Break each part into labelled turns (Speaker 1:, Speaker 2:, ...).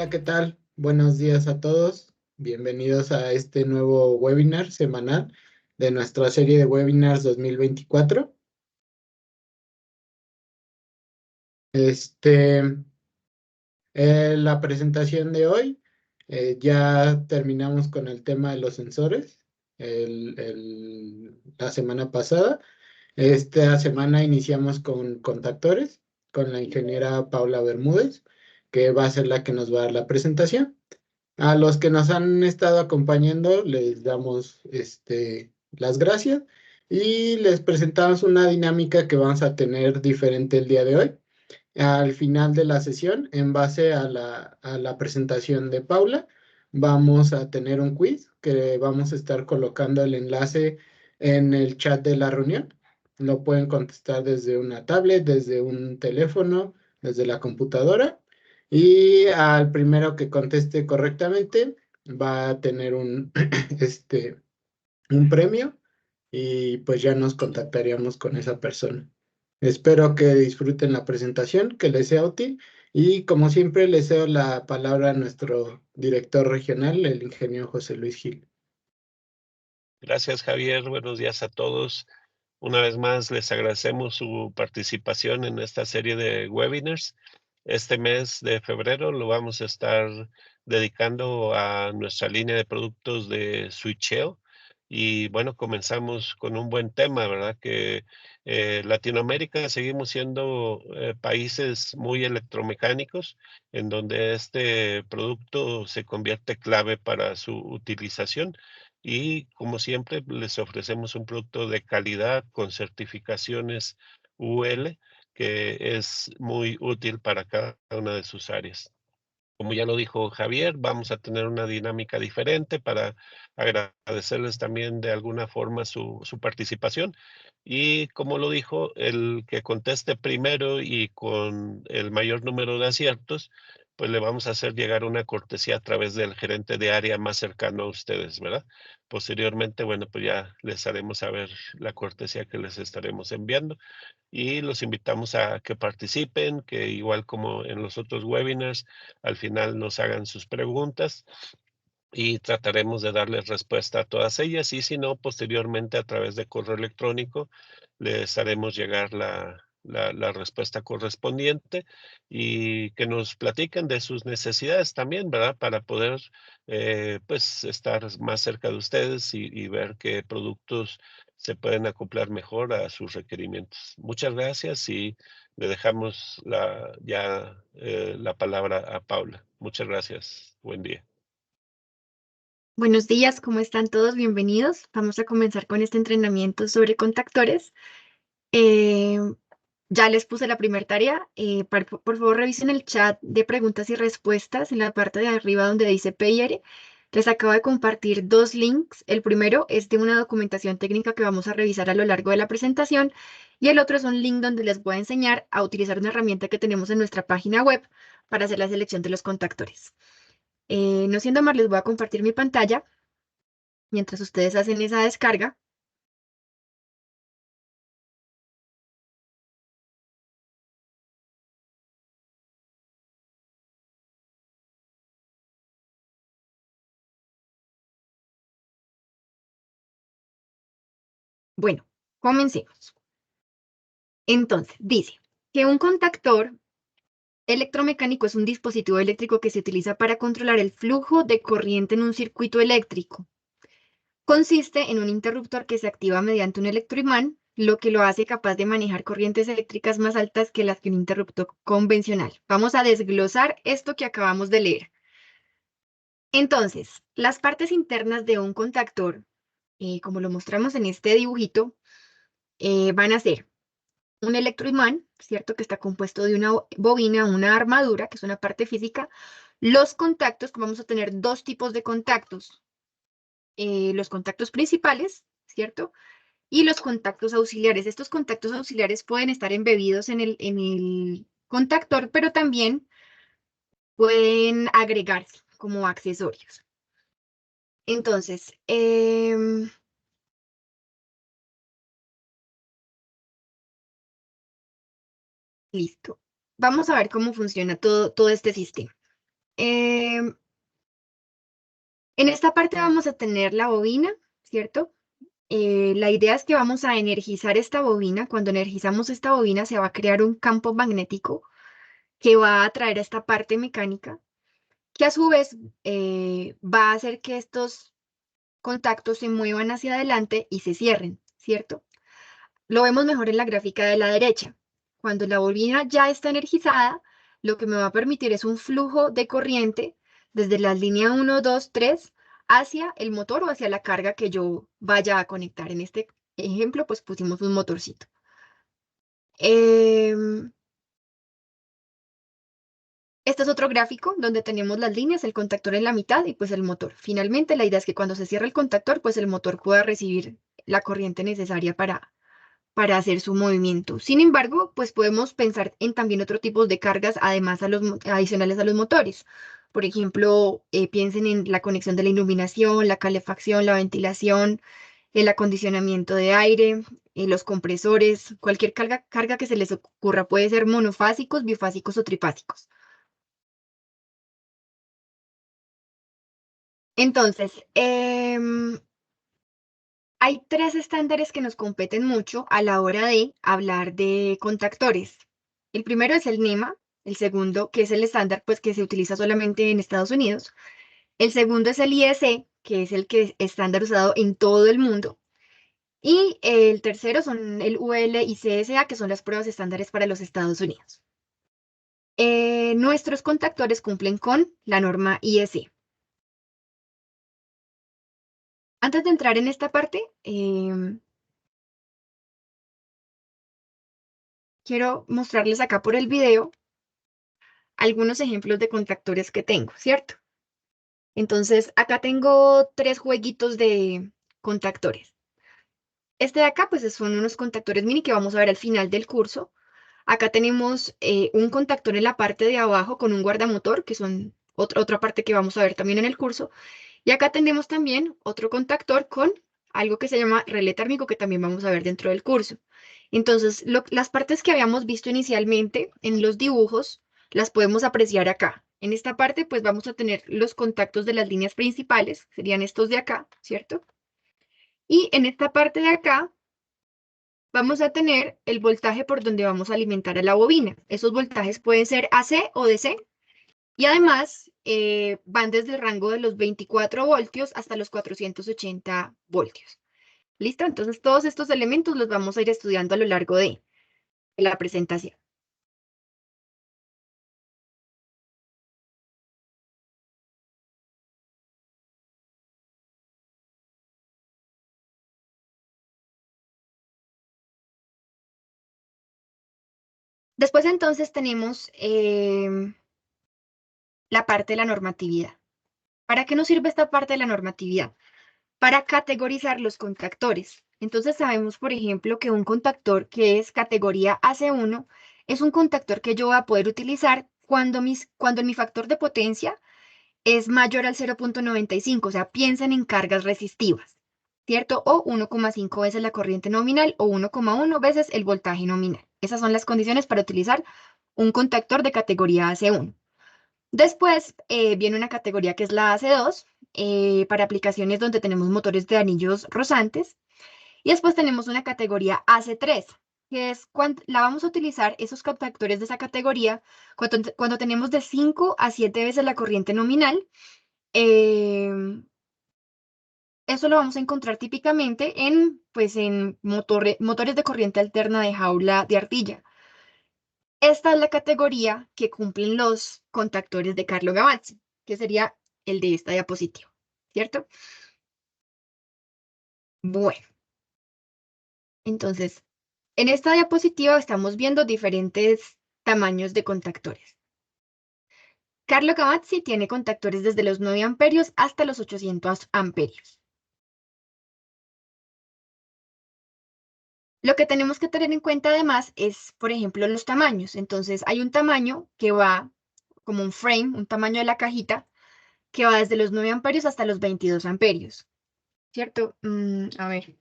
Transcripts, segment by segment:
Speaker 1: Hola, ¿qué tal? Buenos días a todos. Bienvenidos a este nuevo webinar semanal de nuestra serie de webinars 2024. Este, la presentación de hoy, ya terminamos con el tema de los sensores la semana pasada. Esta semana iniciamos con contactores, con la ingeniera Paula Bermúdez, que va a ser la que nos va a dar la presentación. A los que nos han estado acompañando les damos las gracias y les presentamos una dinámica que vamos a tener diferente el día de hoy. Al final de la sesión, en base a la presentación de Paula, vamos a tener un quiz que vamos a estar colocando el enlace en el chat de la reunión. Lo pueden contestar desde una tablet, desde un teléfono, desde la computadora. Y al primero que conteste correctamente va a tener un premio y pues ya nos contactaríamos con esa persona. Espero que disfruten la presentación, que les sea útil y como siempre le cedo la palabra a nuestro director regional, el ingeniero José Luis Gil.
Speaker 2: Gracias, Javier. Buenos días a todos. Una vez más, les agradecemos su participación en esta serie de webinars. Este mes de febrero lo vamos a estar dedicando a nuestra línea de productos de switcheo. Y bueno, comenzamos con un buen tema, ¿verdad? Que Latinoamérica seguimos siendo países muy electromecánicos, en donde este producto se convierte clave para su utilización. Y como siempre, les ofrecemos un producto de calidad con certificaciones UL que es muy útil para cada una de sus áreas. Como ya lo dijo Javier, vamos a tener una dinámica diferente para agradecerles también de alguna forma su participación. Y como lo dijo, el que conteste primero y con el mayor número de aciertos, pues le vamos a hacer llegar una cortesía a través del gerente de área más cercano a ustedes, ¿verdad? Posteriormente, bueno, pues ya les haremos saber la cortesía que les estaremos enviando y los invitamos a que participen, que igual como en los otros webinars, al final nos hagan sus preguntas y trataremos de darles respuesta a todas ellas y si no, posteriormente a través de correo electrónico les haremos llegar la respuesta correspondiente y que nos platiquen de sus necesidades también, ¿verdad? Para poder pues estar más cerca de ustedes y ver qué productos se pueden acoplar mejor a sus requerimientos. Muchas gracias y le dejamos la palabra a Paula. Muchas gracias. Buen día.
Speaker 3: Buenos días, ¿cómo están todos? Bienvenidos. Vamos a comenzar con este entrenamiento sobre contactores. Ya les puse la primera tarea. Por favor, revisen el chat de preguntas y respuestas en la parte de arriba donde dice PR. Les acabo de compartir dos links. El primero es de una documentación técnica que vamos a revisar a lo largo de la presentación y el otro es un link donde les voy a enseñar a utilizar una herramienta que tenemos en nuestra página web para hacer la selección de los contactores. No siendo más, les voy a compartir mi pantalla mientras ustedes hacen esa descarga. Bueno, comencemos. Entonces, dice que un contactor electromecánico es un dispositivo eléctrico que se utiliza para controlar el flujo de corriente en un circuito eléctrico. Consiste en un interruptor que se activa mediante un electroimán, lo que lo hace capaz de manejar corrientes eléctricas más altas que las que un interruptor convencional. Vamos a desglosar esto que acabamos de leer. Entonces, las partes internas de un contactor, como lo mostramos en este dibujito, van a ser un electroimán, ¿cierto? Que está compuesto de una bobina, una armadura, que es una parte física. Los contactos, que vamos a tener dos tipos de contactos. Los contactos principales, ¿cierto? Y los contactos auxiliares. Estos contactos auxiliares pueden estar embebidos en el contactor, pero también pueden agregarse como accesorios. Entonces, listo. Vamos a ver cómo funciona todo este sistema. En esta parte vamos a tener la bobina, ¿cierto? La idea es que vamos a energizar esta bobina. Cuando energizamos esta bobina se va a crear un campo magnético que va a atraer a esta parte mecánica, que a su vez va a hacer que estos contactos se muevan hacia adelante y se cierren, ¿cierto? Lo vemos mejor en la gráfica de la derecha. Cuando la bobina ya está energizada, lo que me va a permitir es un flujo de corriente desde la línea 1, 2, 3 hacia el motor o hacia la carga que yo vaya a conectar. En este ejemplo, pues pusimos un motorcito. Este es otro gráfico donde tenemos las líneas, el contactor en la mitad y pues el motor. Finalmente, la idea es que cuando se cierre el contactor, pues el motor pueda recibir la corriente necesaria para hacer su movimiento. Sin embargo, pues podemos pensar en también otro tipo de cargas además adicionales a los motores. Por ejemplo, piensen en la conexión de la iluminación, la calefacción, la ventilación, el acondicionamiento de aire, los compresores, cualquier carga que se les ocurra. Puede ser monofásicos, bifásicos o trifásicos. Entonces, hay tres estándares que nos competen mucho a la hora de hablar de contactores. El primero es el NEMA, el segundo, que es el estándar pues, que se utiliza solamente en Estados Unidos. El segundo es el IEC, que es el que es estándar usado en todo el mundo. Y el tercero son el UL y CSA, que son las pruebas estándares para los Estados Unidos. Nuestros contactores cumplen con la norma IEC. Antes de entrar en esta parte, quiero mostrarles acá por el video algunos ejemplos de contactores que tengo, ¿cierto? Entonces, acá tengo tres jueguitos de contactores. Este de acá, pues son unos contactores mini que vamos a ver al final del curso. Acá tenemos un contactor en la parte de abajo con un guardamotor, que son otra parte que vamos a ver también en el curso. Y acá tenemos también otro contactor con algo que se llama relé térmico, que también vamos a ver dentro del curso. Entonces, las partes que habíamos visto inicialmente en los dibujos, las podemos apreciar acá. En esta parte, pues vamos a tener los contactos de las líneas principales, serían estos de acá, ¿cierto? Y en esta parte de acá, vamos a tener el voltaje por donde vamos a alimentar a la bobina. Esos voltajes pueden ser AC o DC. Y además, van desde el rango de los 24 voltios hasta los 480 voltios. ¿Listo? Entonces, todos estos elementos los vamos a ir estudiando a lo largo de la presentación. Después entonces tenemos la parte de la normatividad. ¿Para qué nos sirve esta parte de la normatividad? Para categorizar los contactores. Entonces sabemos, por ejemplo, que un contactor que es categoría AC1 es un contactor que yo voy a poder utilizar cuando mi factor de potencia es mayor al 0.95, o sea, piensen en cargas resistivas, ¿cierto? O 1,5 veces la corriente nominal o 1,1 veces el voltaje nominal. Esas son las condiciones para utilizar un contactor de categoría AC1. Después viene una categoría que es la AC2, para aplicaciones donde tenemos motores de anillos rosantes. Y después tenemos una categoría AC3, que es cuando la vamos a utilizar esos contactores de esa categoría cuando tenemos de 5 a 7 veces la corriente nominal. Eso lo vamos a encontrar típicamente en motores de corriente alterna de jaula de artilla. Esta es la categoría que cumplen los contactores de Carlo Gavazzi, que sería el de esta diapositiva, ¿cierto? Bueno, entonces, en esta diapositiva estamos viendo diferentes tamaños de contactores. Carlo Gavazzi tiene contactores desde los 9 amperios hasta los 800 amperios. Lo que tenemos que tener en cuenta además es, por ejemplo, los tamaños. Entonces, hay un tamaño que va como un frame, un tamaño de la cajita, que va desde los 9 amperios hasta los 22 amperios, ¿cierto? A ver,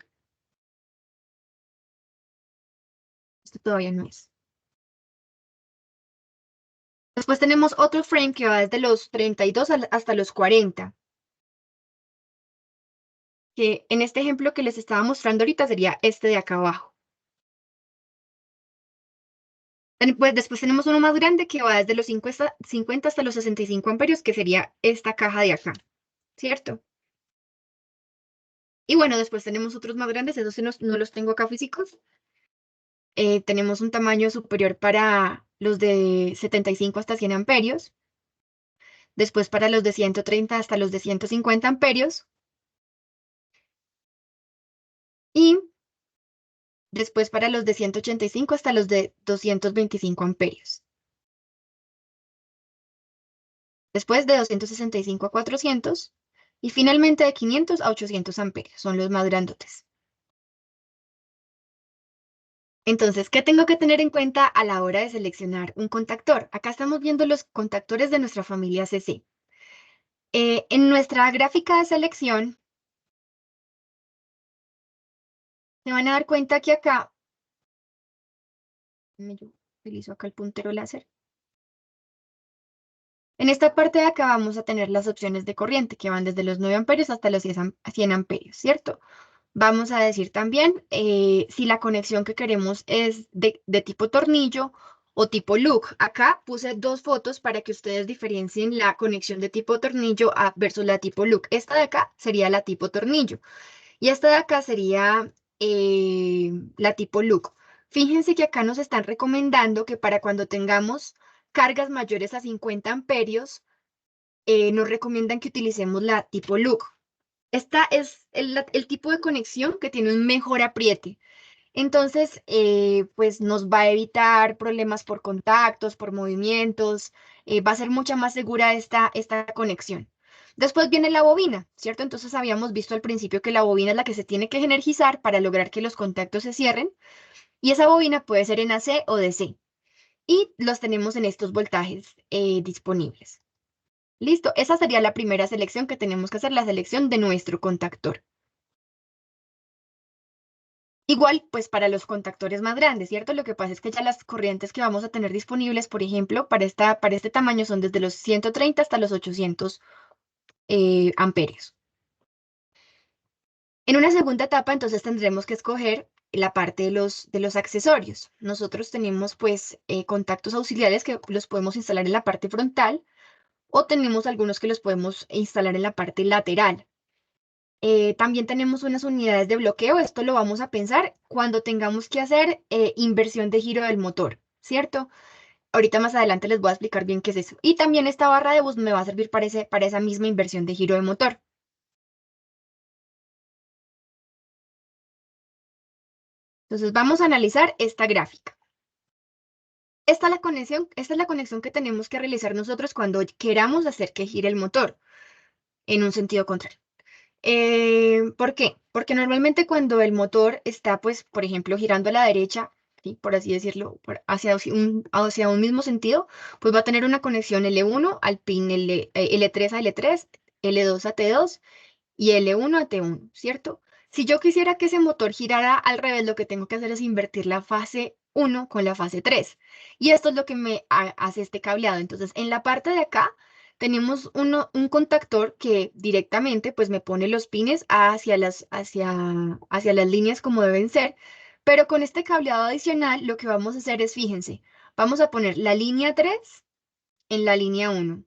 Speaker 3: esto todavía no es. Después tenemos otro frame que va desde los 32 hasta los 40. Que en este ejemplo que les estaba mostrando ahorita sería este de acá abajo. Pues después tenemos uno más grande que va desde los 50 hasta los 65 amperios, que sería esta caja de acá, ¿cierto? Y bueno, después tenemos otros más grandes, esos sí no los tengo acá físicos. Tenemos un tamaño superior para los de 75 hasta 100 amperios. Después para los de 130 hasta los de 150 amperios. Y después para los de 185 hasta los de 225 amperios. Después de 265 a 400. Y finalmente de 500 a 800 amperios. Son los más grandotes. Entonces, ¿qué tengo que tener en cuenta a la hora de seleccionar un contactor? Acá estamos viendo los contactores de nuestra familia CC. En nuestra gráfica de selección, se van a dar cuenta que acá, yo utilizo acá el puntero láser. En esta parte de acá vamos a tener las opciones de corriente, que van desde los 9 amperios hasta los 100 amperios, ¿cierto? Vamos a decir también si la conexión que queremos es de tipo tornillo o tipo look. Acá puse dos fotos para que ustedes diferencien la conexión de tipo tornillo versus la tipo look. Esta de acá sería la tipo tornillo y esta de acá sería la tipo look. Fíjense que acá nos están recomendando que para cuando tengamos cargas mayores a 50 amperios, nos recomiendan que utilicemos la tipo look. Esta es el tipo de conexión que tiene un mejor apriete. Entonces, pues nos va a evitar problemas por contactos, por movimientos, va a ser mucha más segura esta conexión. Después viene la bobina, ¿cierto? Entonces habíamos visto al principio que la bobina es la que se tiene que energizar para lograr que los contactos se cierren, y esa bobina puede ser en AC o DC, y los tenemos en estos voltajes disponibles. Listo, esa sería la primera selección que tenemos que hacer, la selección de nuestro contactor. Igual, pues para los contactores más grandes, ¿cierto? Lo que pasa es que ya las corrientes que vamos a tener disponibles, por ejemplo, para este tamaño son desde los 130 hasta los 800 amperios. En una segunda etapa, entonces tendremos que escoger la parte de los accesorios. Nosotros tenemos pues contactos auxiliares que los podemos instalar en la parte frontal o tenemos algunos que los podemos instalar en la parte lateral. También tenemos unas unidades de bloqueo. Esto lo vamos a pensar cuando tengamos que hacer inversión de giro del motor, ¿cierto? Ahorita más adelante les voy a explicar bien qué es eso. Y también esta barra de bus me va a servir para esa misma inversión de giro de motor. Entonces vamos a analizar esta gráfica. Esta es la conexión que tenemos que realizar nosotros cuando queramos hacer que gire el motor en un sentido contrario. ¿Por qué? Porque normalmente cuando el motor está, pues, por ejemplo, girando a la derecha, ¿sí? Por así decirlo, hacia un mismo sentido, pues va a tener una conexión L1 al pin L3 a L3, L2 a T2 y L1 a T1, ¿cierto? Si yo quisiera que ese motor girara al revés, lo que tengo que hacer es invertir la fase 1 con la fase 3. Y esto es lo que me hace este cableado. Entonces, en la parte de acá tenemos un contactor que directamente pues me pone los pines hacia las líneas como deben ser. Pero con este cableado adicional, lo que vamos a hacer es, fíjense, vamos a poner la línea 3 en la línea 1.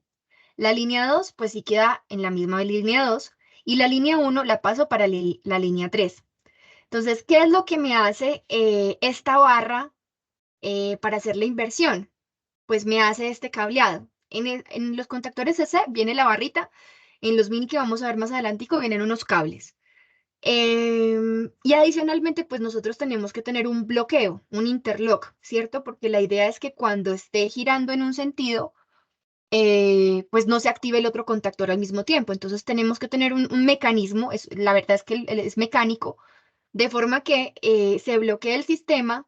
Speaker 3: La línea 2, pues sí queda en la misma línea 2. Y la línea 1 la paso para la línea 3. Entonces, ¿qué es lo que me hace esta barra para hacer la inversión? Pues me hace este cableado. En los contactores CC viene la barrita. En los mini que vamos a ver más adelantico vienen unos cables. Y adicionalmente, pues nosotros tenemos que tener un bloqueo, un interlock, ¿cierto? Porque la idea es que cuando esté girando en un sentido, pues no se active el otro contactor al mismo tiempo. Entonces tenemos que tener un mecanismo, la verdad es que es mecánico, de forma que se bloquee el sistema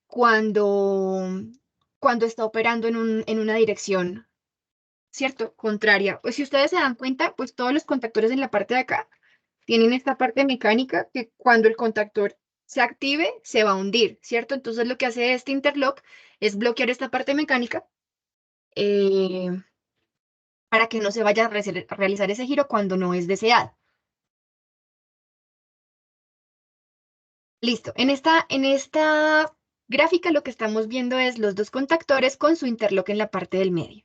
Speaker 3: cuando, cuando está operando en una dirección, ¿cierto? Contraria. Pues si ustedes se dan cuenta, pues todos los contactores en la parte de acá tienen esta parte mecánica que cuando el contactor se active, se va a hundir, ¿cierto? Entonces lo que hace este interlock es bloquear esta parte mecánica para que no se vaya a realizar ese giro cuando no es deseado. Listo. En esta gráfica lo que estamos viendo es los dos contactores con su interlock en la parte del medio.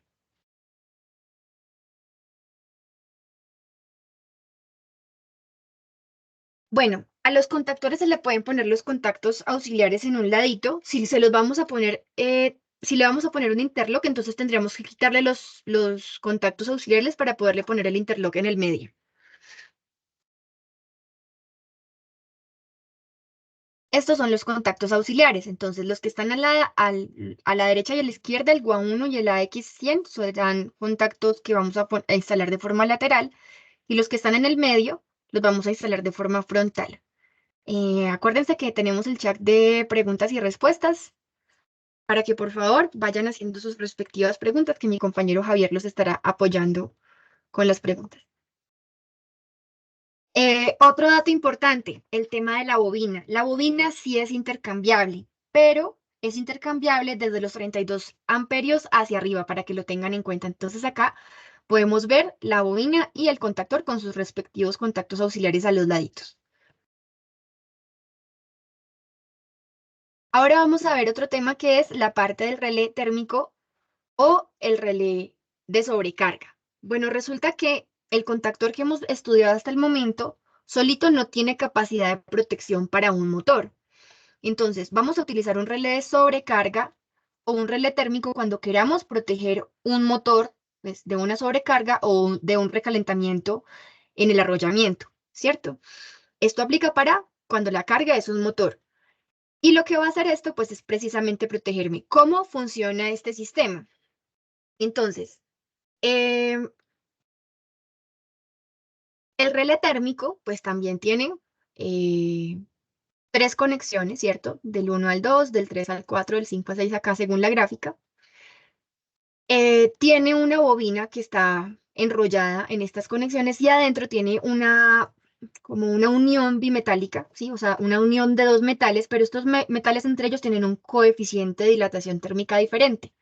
Speaker 3: Bueno, a los contactores se le pueden poner los contactos auxiliares en un ladito. Si se los vamos a poner, si le vamos a poner un interlock, entonces tendríamos que quitarle los contactos auxiliares para poderle poner el interlock en el medio. Estos son los contactos auxiliares. Entonces, los que están a la derecha y a la izquierda, el GUA1 y el AX100, serán contactos que vamos a instalar de forma lateral. Y los que están en el medio, los vamos a instalar de forma frontal. Acuérdense que tenemos el chat de preguntas y respuestas para que por favor vayan haciendo sus respectivas preguntas, que mi compañero Javier los estará apoyando con las preguntas. Otro dato importante, el tema de la bobina. La bobina sí es intercambiable, pero es intercambiable desde los 32 amperios hacia arriba, para que lo tengan en cuenta. Entonces acá podemos ver la bobina y el contactor con sus respectivos contactos auxiliares a los laditos. Ahora vamos a ver otro tema que es la parte del relé térmico o el relé de sobrecarga. Bueno, resulta que el contactor que hemos estudiado hasta el momento solito no tiene capacidad de protección para un motor. Entonces, vamos a utilizar un relé de sobrecarga o un relé térmico cuando queramos proteger un motor, pues, de una sobrecarga o de un recalentamiento en el arrollamiento, ¿cierto? Esto aplica para cuando la carga es un motor. Y lo que va a hacer esto, pues, es precisamente protegerme. ¿Cómo funciona este sistema? Entonces, el relé térmico, pues, también tiene 3 conexiones, ¿cierto? Del 1 al 2, del 3 al 4, del 5 al 6, acá según la gráfica. Tiene una bobina que está enrollada en estas conexiones y adentro tiene como una unión bimetálica, ¿sí? O sea, una unión de dos metales, pero estos metales entre ellos tienen un coeficiente de dilatación térmica diferente,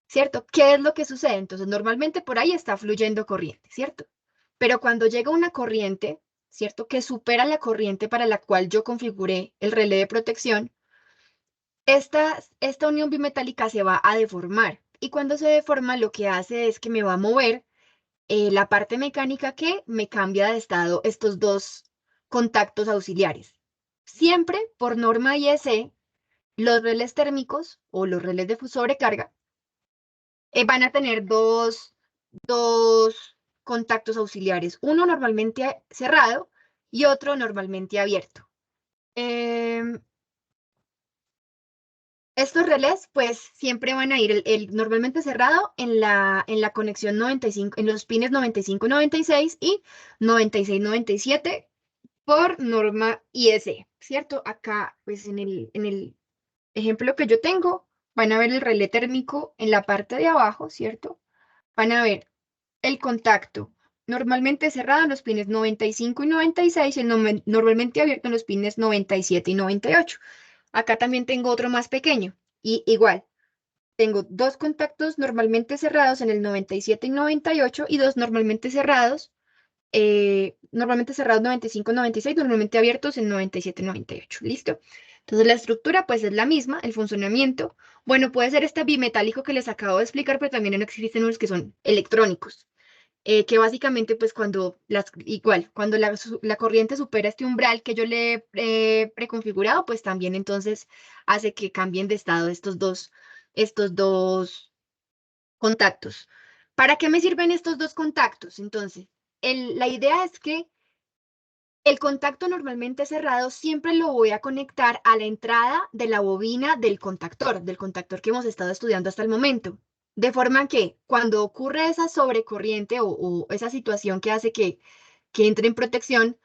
Speaker 3: ¿cierto? ¿Qué es lo que sucede? Entonces, normalmente por ahí está fluyendo corriente, ¿cierto? Pero cuando llega una corriente, ¿cierto? Que supera la corriente para la cual yo configuré el relé de protección, esta unión bimetálica se va a deformar. Y cuando se deforma, lo que hace es que me va a mover la parte mecánica que me cambia de estado estos dos contactos auxiliares. Siempre por norma IEC, los relés térmicos o los relés de sobrecarga van a tener dos contactos auxiliares, uno normalmente cerrado y otro normalmente abierto. Estos relés, pues, siempre van a ir el normalmente cerrado en la conexión 95, en los pines 95 y 96 y 96 97 por norma IEC, ¿cierto? Acá, pues, en el ejemplo que yo tengo, van a ver el relé térmico en la parte de abajo, ¿cierto? Van a ver el contacto normalmente cerrado en los pines 95 y 96 y el normalmente abierto en los pines 97 y 98. Acá también tengo otro más pequeño y igual, tengo dos contactos normalmente cerrados en el 97 y 98 y dos normalmente cerrados 95 y 96, normalmente abiertos en 97 y 98. ¿Listo? Entonces la estructura pues es la misma, el funcionamiento. Bueno, puede ser este bimetálico que les acabo de explicar, pero también existen unos que son electrónicos. Que básicamente, pues cuando la corriente supera este umbral que yo le he preconfigurado, pues también entonces hace que cambien de estado estos dos contactos. ¿Para qué me sirven estos dos contactos? Entonces, la idea es que el contacto normalmente cerrado siempre lo voy a conectar a la entrada de la bobina del contactor que hemos estado estudiando hasta el momento. De forma que cuando ocurre esa sobrecorriente o esa situación que hace que entre en protección,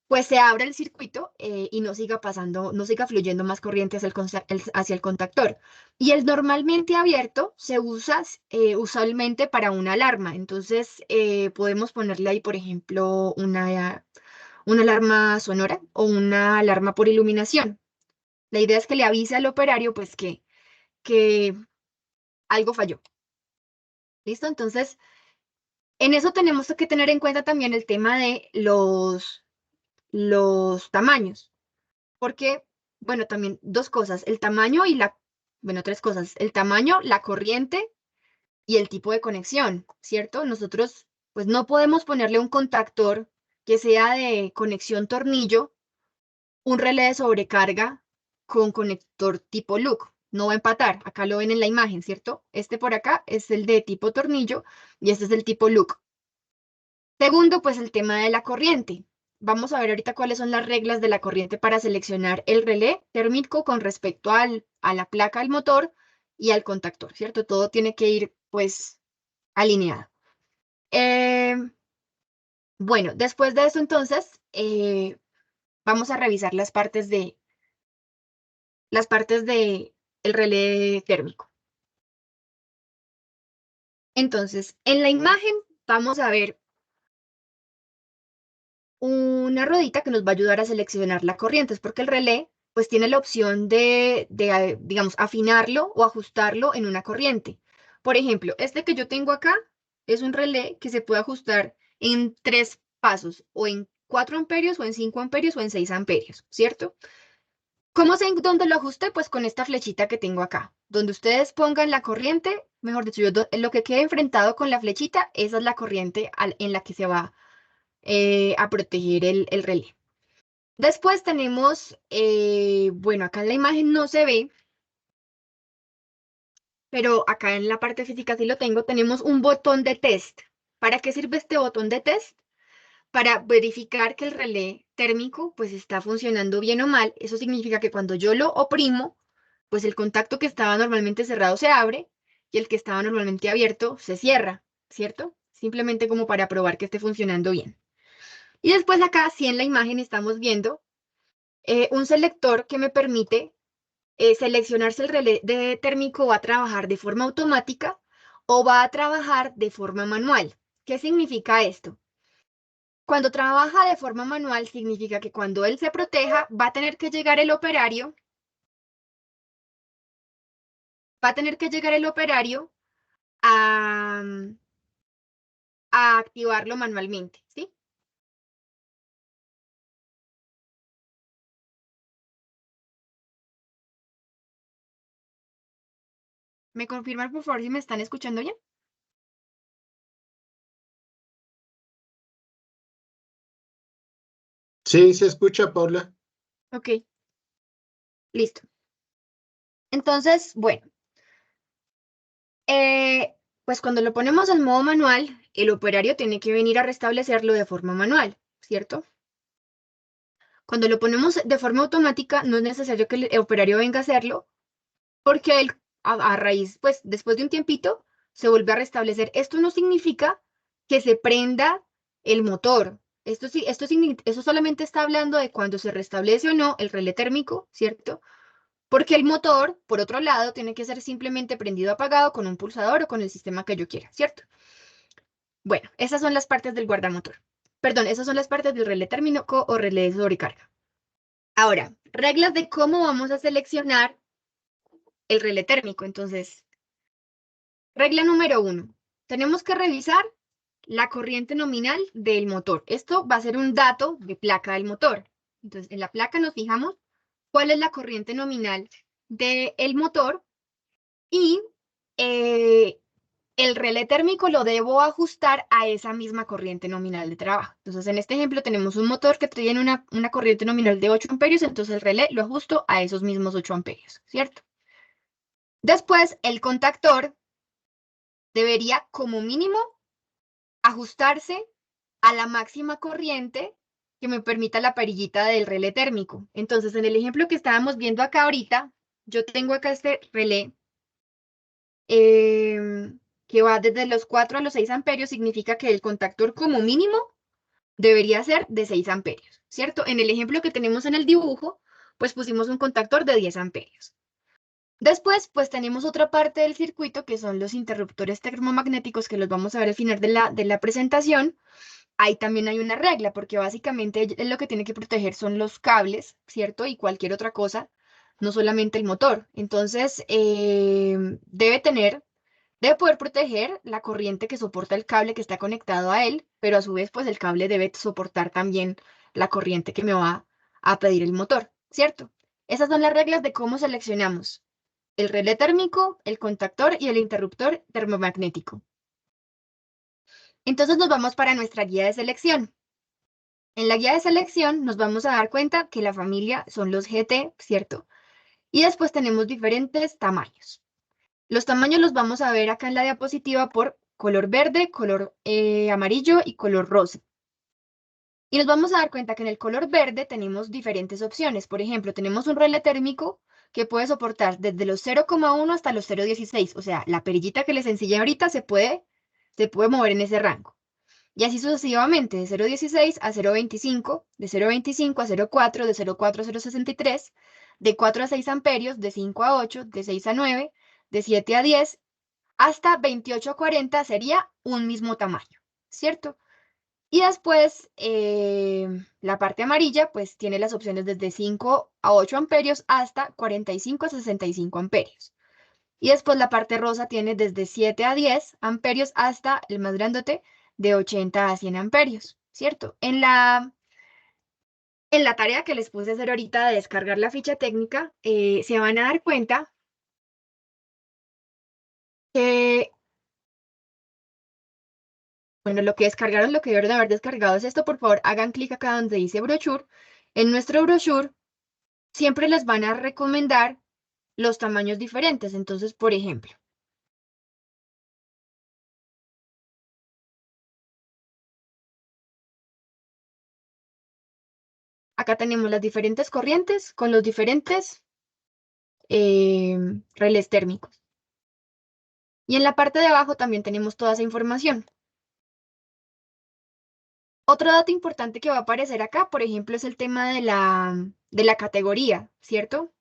Speaker 3: pues se abre el circuito y no siga pasando, no siga fluyendo más corriente hacia el contactor. Y el normalmente abierto se usa usualmente para una alarma. Entonces podemos ponerle ahí, por ejemplo, una alarma sonora o una alarma por iluminación. La idea es que le avise al operario pues que algo falló. ¿Listo? Entonces, en eso tenemos que tener en cuenta también el tema de los tamaños. Porque, bueno, también dos cosas, el tamaño y bueno, tres cosas, el tamaño, la corriente y el tipo de conexión, ¿cierto? Nosotros, pues no podemos ponerle un contactor que sea de conexión tornillo, un relé de sobrecarga con conector tipo loop. No va a empatar, acá lo ven en la imagen, ¿cierto? Este por acá es el de tipo tornillo y este es el tipo loop. Segundo, pues el tema de la corriente. Vamos a ver ahorita cuáles son las reglas de la corriente para seleccionar el relé térmico con respecto a la placa del motor y al contactor, ¿cierto? Todo tiene que ir, pues, alineado. Bueno, después de eso, entonces, vamos a revisar las partes de el relé térmico. Entonces, en la imagen vamos a ver una ruedita que nos va a ayudar a seleccionar la corriente, es porque el relé pues tiene la opción de, digamos, afinarlo o ajustarlo en una corriente. Por ejemplo, este que yo tengo acá es un relé que se puede ajustar en 3 pasos, o en 4 amperios, o en 5 amperios, o en 6 amperios, ¿cierto? ¿Cómo sé dónde lo ajusté? Pues con esta flechita que tengo acá. Donde ustedes pongan la corriente, mejor dicho, lo que quede enfrentado con la flechita, esa es la corriente en la que se va a proteger el relé. Después tenemos, bueno, acá en la imagen no se ve, pero acá en la parte física sí lo tengo, tenemos un botón de test. ¿Para qué sirve este botón de test? Para verificar que el relé térmico pues está funcionando bien o mal. Eso significa que cuando yo lo oprimo, pues el contacto que estaba normalmente cerrado se abre y el que estaba normalmente abierto se cierra, ¿cierto? Simplemente como para probar que esté funcionando bien. Y después acá, sí en la imagen estamos viendo un selector que me permite seleccionar si el relé térmico va a trabajar de forma automática o va a trabajar de forma manual. ¿Qué significa esto? Cuando trabaja de forma manual, significa que cuando él se proteja, va a tener que llegar el operario, a, a activarlo manualmente, ¿sí? ¿Me confirman, por favor, si me están escuchando bien?
Speaker 1: Sí, se escucha, Paula.
Speaker 3: Ok, listo. Entonces, bueno, pues cuando lo ponemos en modo manual, el operario tiene que venir a restablecerlo de forma manual, ¿cierto? Cuando lo ponemos de forma automática, no es necesario que el operario venga a hacerlo, porque él, a raíz, pues después de un tiempito, se vuelve a restablecer. Esto no significa que se prenda el motor. Esto solamente está hablando de cuando se restablece o no el relé térmico, ¿cierto? Porque el motor, por otro lado, tiene que ser simplemente prendido o apagado con un pulsador o con el sistema que yo quiera, ¿cierto? Bueno, esas son las partes del guardamotor. Perdón, esas son las partes del relé térmico o relé de sobrecarga. Ahora, reglas de cómo vamos a seleccionar el relé térmico. Entonces, regla número 1. Tenemos que revisar la corriente nominal del motor. Esto va a ser un dato de placa del motor. Entonces, en la placa nos fijamos cuál es la corriente nominal del motor y el relé térmico lo debo ajustar a esa misma corriente nominal de trabajo. Entonces, en este ejemplo tenemos un motor que tiene una corriente nominal de 8 amperios, entonces el relé lo ajusto a esos mismos 8 amperios, ¿cierto? Después, el contactor debería como mínimo ajustarse a la máxima corriente que me permita la perillita del relé térmico. Entonces, en el ejemplo que estábamos viendo acá ahorita, yo tengo acá este relé que va desde los 4 a los 6 amperios, significa que el contactor como mínimo debería ser de 6 amperios, ¿cierto? En el ejemplo que tenemos en el dibujo, pues pusimos un contactor de 10 amperios. Después, pues tenemos otra parte del circuito que son los interruptores termomagnéticos que los vamos a ver al final de la presentación. Ahí también hay una regla, porque básicamente lo que tiene que proteger son los cables, ¿cierto? Y cualquier otra cosa, no solamente el motor. Entonces, debe tener Debe poder proteger la corriente que soporta el cable que está conectado a él, pero a su vez, pues el cable debe soportar también la corriente que me va a pedir el motor, ¿cierto? Esas son las reglas de cómo seleccionamos el relé térmico, el contactor y el interruptor termomagnético. Entonces nos vamos para nuestra guía de selección. En la guía de selección nos vamos a dar cuenta que la familia son los GT, ¿cierto? Y después tenemos diferentes tamaños. Los tamaños los vamos a ver acá en la diapositiva por color verde, color amarillo y color rosa. Y nos vamos a dar cuenta que en el color verde tenemos diferentes opciones. Por ejemplo, tenemos un relé térmico que puede soportar desde los 0,1 hasta los 0,16. O sea, la perillita que les enseñé ahorita se puede mover en ese rango. Y así sucesivamente, de 0,16 a 0,25, de 0,25 a 0,4, de 0,4 a 0,63, de 4 a 6 amperios, de 5 a 8, de 6 a 9, de 7 a 10, hasta 28 a 40 sería un mismo tamaño, ¿cierto? Y después, la parte amarilla, pues tiene las opciones desde 5 a 8 amperios hasta 45 a 65 amperios. Y después la parte rosa tiene desde 7 a 10 amperios hasta el más grandote de 80 a 100 amperios, ¿cierto? En la tarea que les puse a hacer ahorita de descargar la ficha técnica, se van a dar cuenta que, bueno, lo que descargaron, lo que deben haber descargado es esto. Por favor, hagan clic acá donde dice brochure. En nuestro brochure siempre les van a recomendar los tamaños diferentes. Entonces, por ejemplo, acá tenemos las diferentes corrientes con los diferentes relés térmicos. Y en la parte de abajo también tenemos toda esa información. Otro dato importante que va a aparecer acá, por ejemplo, es el tema de la categoría, ¿cierto?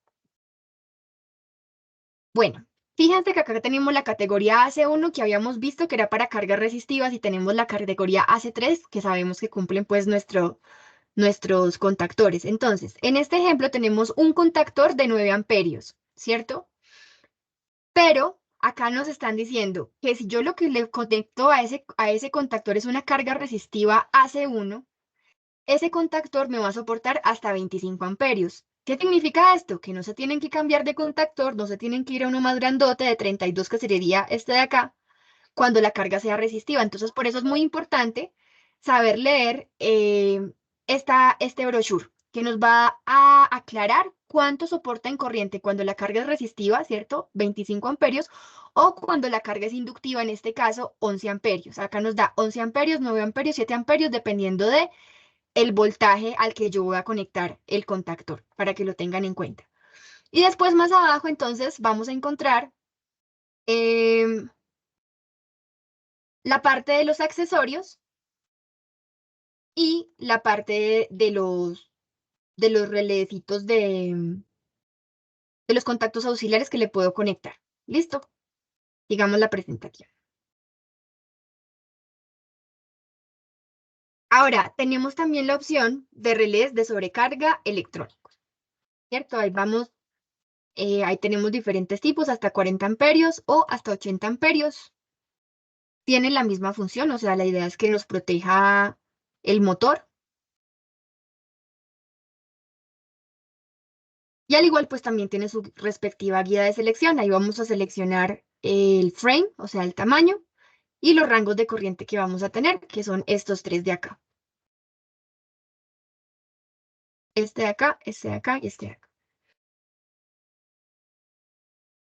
Speaker 3: Bueno, fíjense que acá tenemos la categoría AC1 que habíamos visto que era para cargas resistivas y tenemos la categoría AC3 que sabemos que cumplen pues nuestros contactores. Entonces, en este ejemplo tenemos un contactor de 9 amperios, ¿cierto? Pero acá nos están diciendo que si yo lo que le conecto a ese contactor es una carga resistiva AC1, ese contactor me va a soportar hasta 25 amperios. ¿Qué significa esto? Que no se tienen que cambiar de contactor, no se tienen que ir a uno más grandote de 32, que sería este de acá, cuando la carga sea resistiva. Entonces, por eso es muy importante saber leer este brochure, que nos va a aclarar cuánto soporta en corriente cuando la carga es resistiva, ¿cierto? 25 amperios, o cuando la carga es inductiva, en este caso, 11 amperios. Acá nos da 11 amperios, 9 amperios, 7 amperios, dependiendo de el voltaje al que yo voy a conectar el contactor, para que lo tengan en cuenta. Y después más abajo, entonces, vamos a encontrar la parte de los accesorios y la parte de los relecitos de los contactos auxiliares que le puedo conectar. ¿Listo? Digamos la presentación. Ahora, tenemos también la opción de relés de sobrecarga electrónicos, ¿cierto? Ahí tenemos diferentes tipos, hasta 40 amperios o hasta 80 amperios. Tienen la misma función, o sea, la idea es que nos proteja el motor. Y al igual, pues también tiene su respectiva guía de selección. Ahí vamos a seleccionar el frame, o sea, el tamaño, y los rangos de corriente que vamos a tener, que son estos tres de acá. Este de acá, este de acá y este de acá.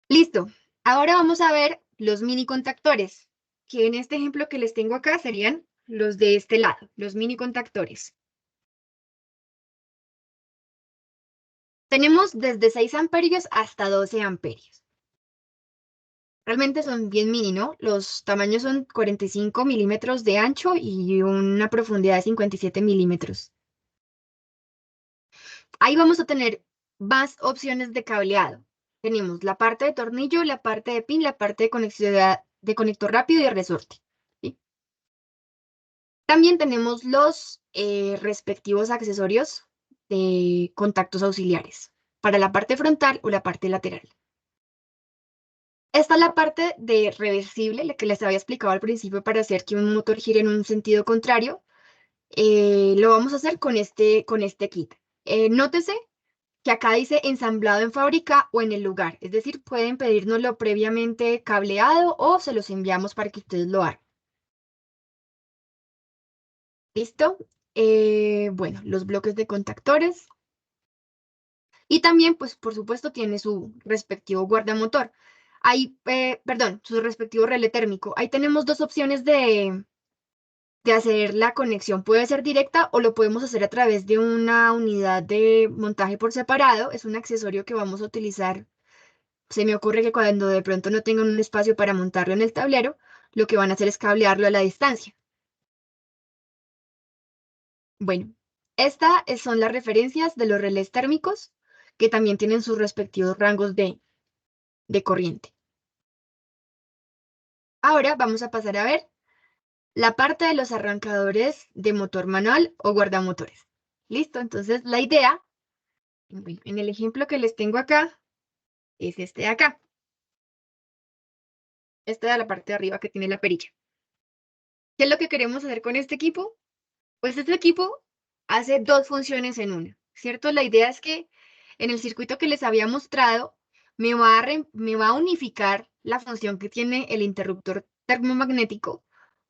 Speaker 3: Listo. Ahora vamos a ver los mini contactores, que en este ejemplo que les tengo acá serían los de este lado, los mini contactores. Tenemos desde 6 amperios hasta 12 amperios. Realmente son bien mini, ¿no? Los tamaños son 45 milímetros de ancho y una profundidad de 57 milímetros. Ahí vamos a tener más opciones de cableado. Tenemos la parte de tornillo, la parte de pin, la parte de conector rápido y de resorte, ¿sí? También tenemos los respectivos accesorios de contactos auxiliares para la parte frontal o la parte lateral. Esta es la parte de reversible, la que les había explicado al principio para hacer que un motor gire en un sentido contrario. Lo vamos a hacer con este kit. Nótese que acá dice ensamblado en fábrica o en el lugar. Es decir, pueden pedírnoslo previamente cableado o se los enviamos para que ustedes lo hagan. ¿Listo? Bueno, los bloques de contactores. Y también, pues, por supuesto, tiene su respectivo guardamotor. Ahí, perdón, su respectivo relé térmico. Ahí tenemos dos opciones de hacer la conexión. Puede ser directa o lo podemos hacer a través de una unidad de montaje por separado. Es un accesorio que vamos a utilizar. Se me ocurre que cuando de pronto no tengan un espacio para montarlo en el tablero, lo que van a hacer es cablearlo a la distancia. Bueno, estas son las referencias de los relés térmicos que también tienen sus respectivos rangos de corriente. Ahora vamos a pasar a ver la parte de los arrancadores de motor manual o guardamotores. ¿Listo? Entonces la idea, en el ejemplo que les tengo acá, es este de acá. Esta de la parte de arriba que tiene la perilla. ¿Qué es lo que queremos hacer con este equipo? Pues este equipo hace dos funciones en una, ¿cierto? La idea es que en el circuito que les había mostrado me va a unificar la función que tiene el interruptor termomagnético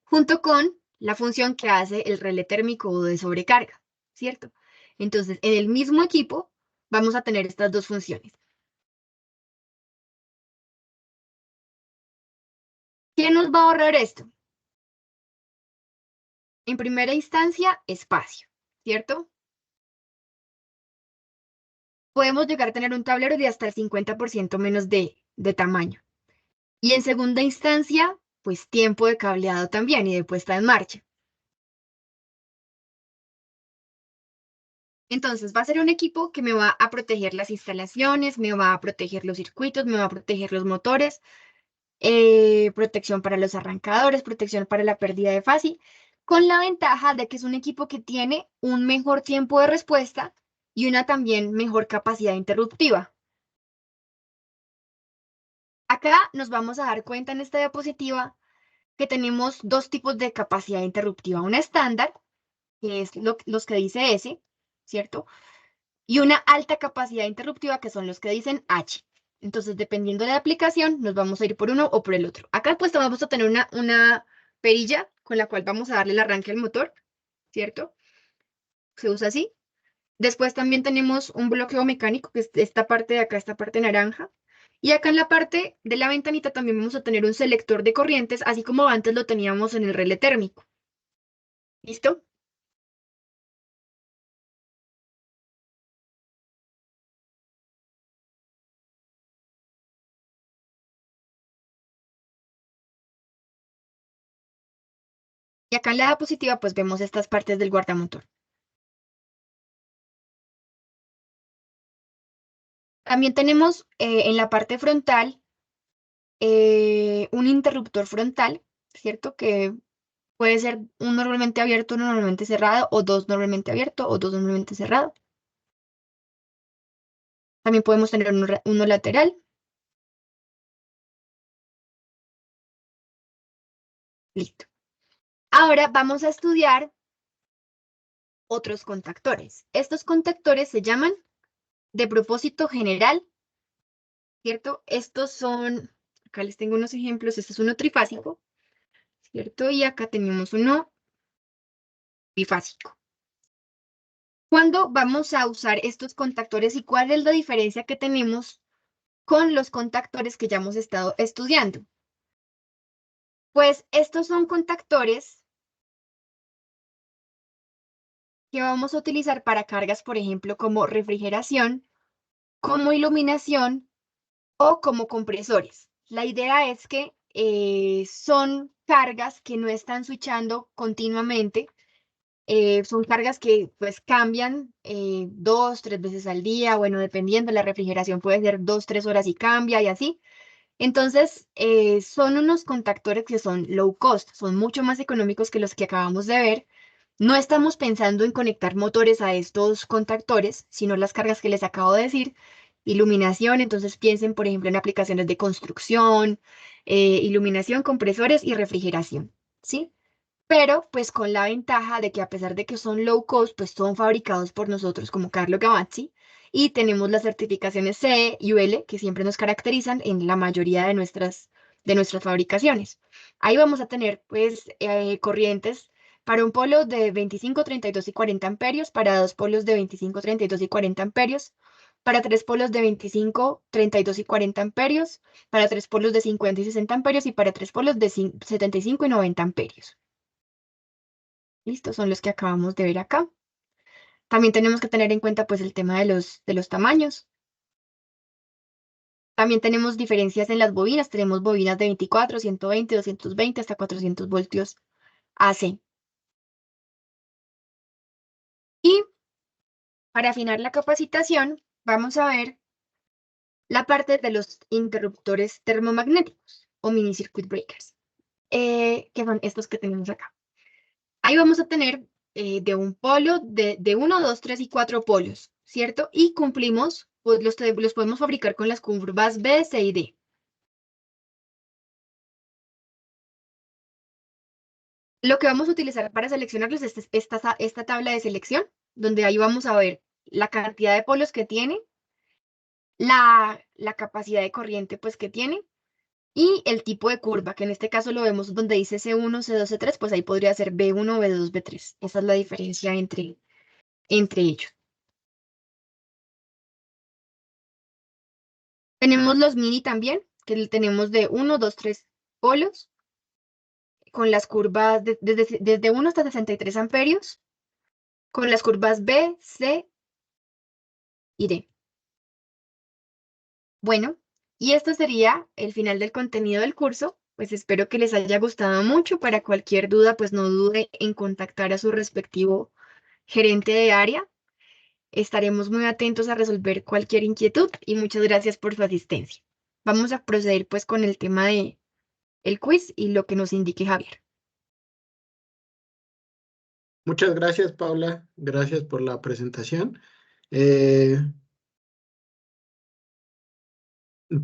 Speaker 3: junto con la función que hace el relé térmico o de sobrecarga, ¿cierto? Entonces, en el mismo equipo vamos a tener estas dos funciones. ¿Qué nos va a ahorrar esto? En primera instancia, espacio, ¿cierto? Podemos llegar a tener un tablero de hasta el 50% menos de tamaño. Y en segunda instancia, pues tiempo de cableado también y de puesta en marcha. Entonces va a ser un equipo que me va a proteger las instalaciones, me va a proteger los circuitos, me va a proteger los motores, protección para los arrancadores, protección para la pérdida de fase, con la ventaja de que es un equipo que tiene un mejor tiempo de respuesta y una también mejor capacidad interruptiva. Acá nos vamos a dar cuenta en esta diapositiva que tenemos dos tipos de capacidad interruptiva. Una estándar, que es los que dice S, ¿cierto? Y una alta capacidad interruptiva, que son los que dicen H. Entonces, dependiendo de la aplicación, nos vamos a ir por uno o por el otro. Acá pues vamos a tener una perilla con la cual vamos a darle el arranque al motor, ¿cierto? Se usa así. Después también tenemos un bloqueo mecánico, que es esta parte de acá, esta parte naranja. Y acá en la parte de la ventanita también vamos a tener un selector de corrientes, así como antes lo teníamos en el relé térmico. ¿Listo? Y acá en la diapositiva pues vemos estas partes del guardamotor. También tenemos en la parte frontal un interruptor frontal, ¿cierto? Que puede ser un normalmente abierto, uno normalmente cerrado, o dos normalmente abierto, o dos normalmente cerrado. También podemos tener uno lateral. Listo. Ahora vamos a estudiar otros contactores. Estos contactores se llaman de propósito general, ¿cierto? Estos son, acá les tengo unos ejemplos, este es uno trifásico, ¿cierto? Y acá tenemos uno bifásico. ¿Cuándo vamos a usar estos contactores y cuál es la diferencia que tenemos con los contactores que ya hemos estado estudiando? Pues estos son contactores que vamos a utilizar para cargas, por ejemplo, como refrigeración, como iluminación o como compresores. La idea es que son cargas que no están switchando continuamente, son cargas que pues cambian 2, 3 veces al día, bueno, dependiendo, la refrigeración puede ser 2, 3 horas y cambia y así. Entonces, son unos contactores que son low cost, son mucho más económicos que los que acabamos de ver. No estamos pensando en conectar motores a estos contactores, sino las cargas que les acabo de decir, iluminación, entonces piensen, por ejemplo, en aplicaciones de construcción, iluminación, compresores y refrigeración, ¿sí? Pero pues con la ventaja de que a pesar de que son low cost, pues son fabricados por nosotros como Carlo Gavazzi y tenemos las certificaciones CE y UL que siempre nos caracterizan en la mayoría de nuestras fabricaciones. Ahí vamos a tener pues corrientes para un polo de 25, 32 y 40 amperios, para dos polos de 25, 32 y 40 amperios, para tres polos de 25, 32 y 40 amperios, para tres polos de 50 y 60 amperios y para tres polos de 75 y 90 amperios. Listo, son los que acabamos de ver acá. También tenemos que tener en cuenta pues el tema de los tamaños. También tenemos diferencias en las bobinas. Tenemos bobinas de 24, 120, 220 hasta 400 voltios AC. Y para afinar la capacitación, vamos a ver la parte de los interruptores termomagnéticos o mini circuit breakers, que son estos que tenemos acá. Ahí vamos a tener de un polo, de 1, 2, 3 y 4 polos, ¿cierto? Y cumplimos, pues los podemos fabricar con las curvas B, C y D. Lo que vamos a utilizar para seleccionarlos es esta tabla de selección, donde ahí vamos a ver la cantidad de polos que tiene, la capacidad de corriente pues que tiene y el tipo de curva, que en este caso lo vemos donde dice C1, C2, C3, pues ahí podría ser B1, B2, B3. Esa es la diferencia entre ellos. Tenemos los mini también, que tenemos de 1, 2, 3 polos, con las curvas desde 1 hasta 63 amperios, con las curvas B, C y D. Bueno, y esto sería el final del contenido del curso. Pues espero que les haya gustado mucho. Para cualquier duda, pues no dude en contactar a su respectivo gerente de área. Estaremos muy atentos a resolver cualquier inquietud y muchas gracias por su asistencia. Vamos a proceder pues con el tema de el quiz y lo que nos indique Javier.
Speaker 1: Muchas gracias, Paula. Gracias por la presentación. Eh,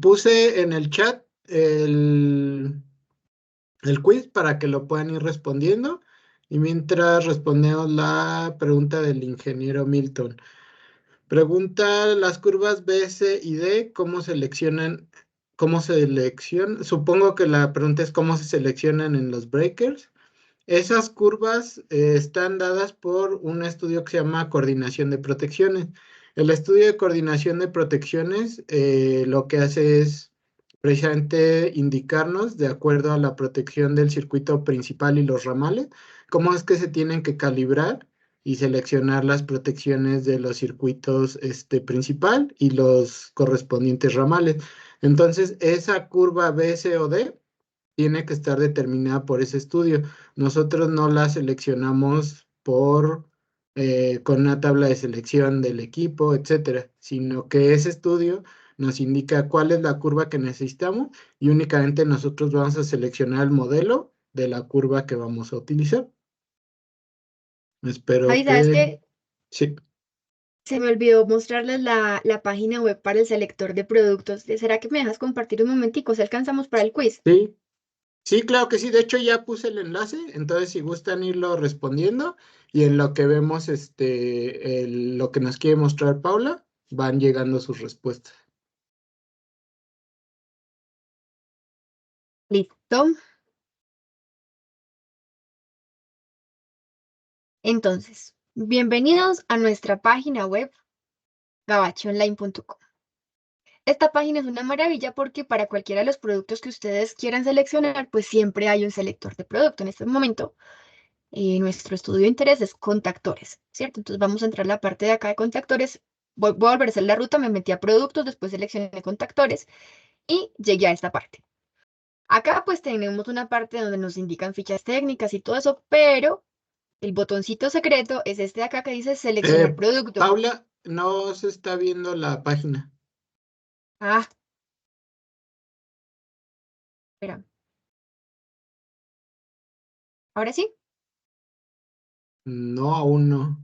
Speaker 1: Puse en el chat el quiz para que lo puedan ir respondiendo. Y mientras respondemos la pregunta del ingeniero Milton. Pregunta las curvas B, C y D, ¿cómo seleccionan? Supongo que la pregunta es cómo se seleccionan en los breakers. Esas curvas están dadas por un estudio que se llama coordinación de protecciones. El estudio de coordinación de protecciones lo que hace es precisamente indicarnos, de acuerdo a la protección del circuito principal y los ramales, cómo es que se tienen que calibrar y seleccionar las protecciones de los circuitos principal y los correspondientes ramales. Entonces, esa curva B, C o D tiene que estar determinada por ese estudio. Nosotros no la seleccionamos con una tabla de selección del equipo, etcétera, sino que ese estudio nos indica cuál es la curva que necesitamos y únicamente nosotros vamos a seleccionar el modelo de la curva que vamos a utilizar. Espero
Speaker 3: Ay, ¿sabes
Speaker 1: que
Speaker 3: qué?
Speaker 1: sí.
Speaker 3: Se me olvidó mostrarles la página web para el selector de productos. ¿Será que me dejas compartir un momentico si alcanzamos para el quiz?
Speaker 1: Sí, sí, claro que sí. De hecho, ya puse el enlace, entonces si gustan irlo respondiendo y en lo que vemos lo que nos quiere mostrar Paula, van llegando sus respuestas.
Speaker 3: Listo. Entonces, bienvenidos a nuestra página web gavachionline.com. Esta página es una maravilla porque para cualquiera de los productos que ustedes quieran seleccionar, pues siempre hay un selector de producto. En este momento, nuestro estudio de interés es contactores, ¿cierto? Entonces vamos a entrar a la parte de acá de contactores. Voy a volver a hacer la ruta, me metí a productos, después seleccioné contactores y llegué a esta parte. Acá pues tenemos una parte donde nos indican fichas técnicas y todo eso, pero el botoncito secreto es este de acá que dice seleccionar producto.
Speaker 1: Paula, no se está viendo la página.
Speaker 3: Ah, espera. Ahora sí.
Speaker 1: No, aún no.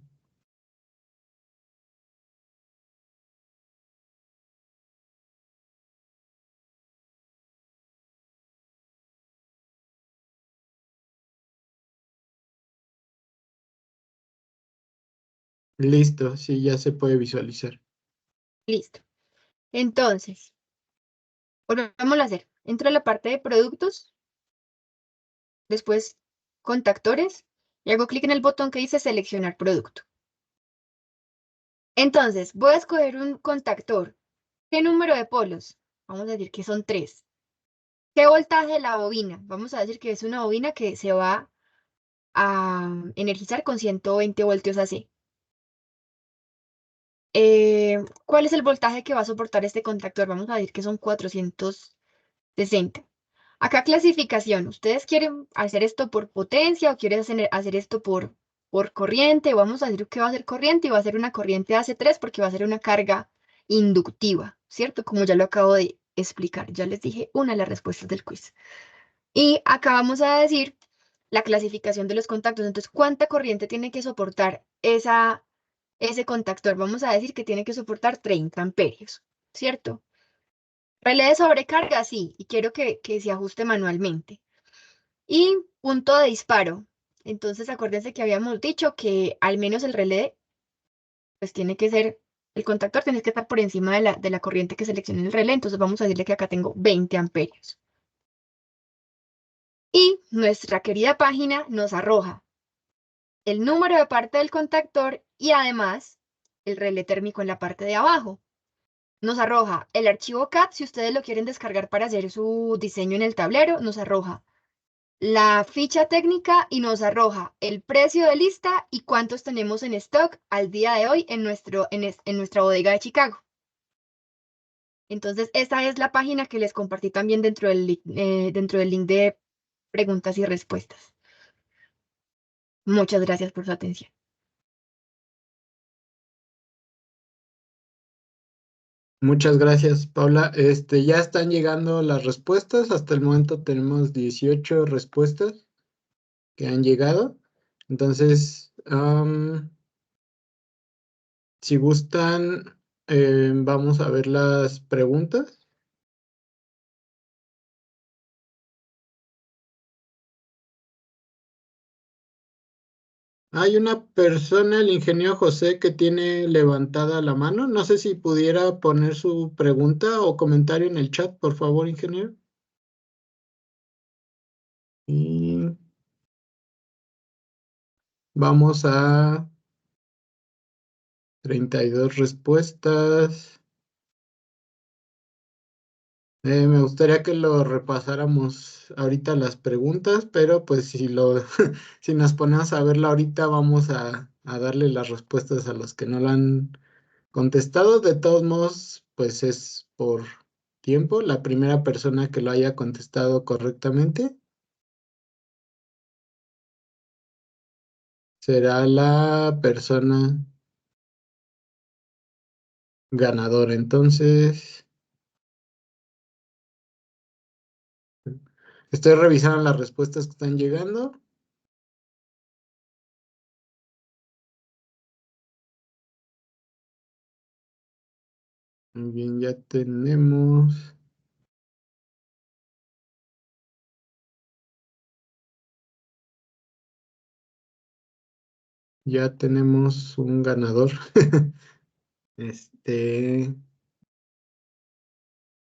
Speaker 1: Listo, sí, ya se puede visualizar.
Speaker 3: Listo. Entonces, volvemos a hacer. Entro a la parte de productos, después contactores, y hago clic en el botón que dice seleccionar producto. Entonces, voy a escoger un contactor. ¿Qué número de polos? Vamos a decir que son 3. ¿Qué voltaje de la bobina? Vamos a decir que es una bobina que se va a energizar con 120 voltios AC. ¿Cuál es el voltaje que va a soportar este contactor? Vamos a decir que son 460. Acá clasificación. ¿Ustedes quieren hacer esto por potencia o quieren hacer esto por corriente? Vamos a decir que va a ser corriente y va a ser una corriente AC3 porque va a ser una carga inductiva, ¿cierto? Como ya lo acabo de explicar. Ya les dije una de las respuestas del quiz. Y acá vamos a decir la clasificación de los contactos. Entonces, ¿cuánta corriente tiene que soportar ese contactor? Vamos a decir que tiene que soportar 30 amperios, ¿cierto? Relé de sobrecarga, sí, y quiero que se ajuste manualmente. Y punto de disparo. Entonces, acuérdense que habíamos dicho que al menos el relé, pues tiene que ser, el contactor tiene que estar por encima de la corriente que seleccione el relé. Entonces, vamos a decirle que acá tengo 20 amperios. Y nuestra querida página nos arroja el número de parte del contactor y además el relé térmico en la parte de abajo. Nos arroja el archivo CAD, si ustedes lo quieren descargar para hacer su diseño en el tablero, nos arroja la ficha técnica y nos arroja el precio de lista y cuántos tenemos en stock al día de hoy en nuestra bodega de Chicago. Entonces, esta es la página que les compartí también dentro del link de preguntas y respuestas. Muchas gracias por su atención.
Speaker 1: Muchas gracias, Paula. Ya están llegando las respuestas. Hasta el momento tenemos 18 respuestas que han llegado. Entonces, si gustan, vamos a ver las preguntas. Hay una persona, el ingeniero José, que tiene levantada la mano. No sé si pudiera poner su pregunta o comentario en el chat, por favor, ingeniero. Y vamos a 32 respuestas. Me gustaría que lo repasáramos ahorita las preguntas, pero pues si nos ponemos a verla ahorita, vamos a darle las respuestas a los que no la han contestado. De todos modos, pues es por tiempo. La primera persona que lo haya contestado correctamente será la persona ganadora. Entonces, estoy revisando las respuestas que están llegando. Muy bien, ya tenemos. Ya tenemos un ganador. Este,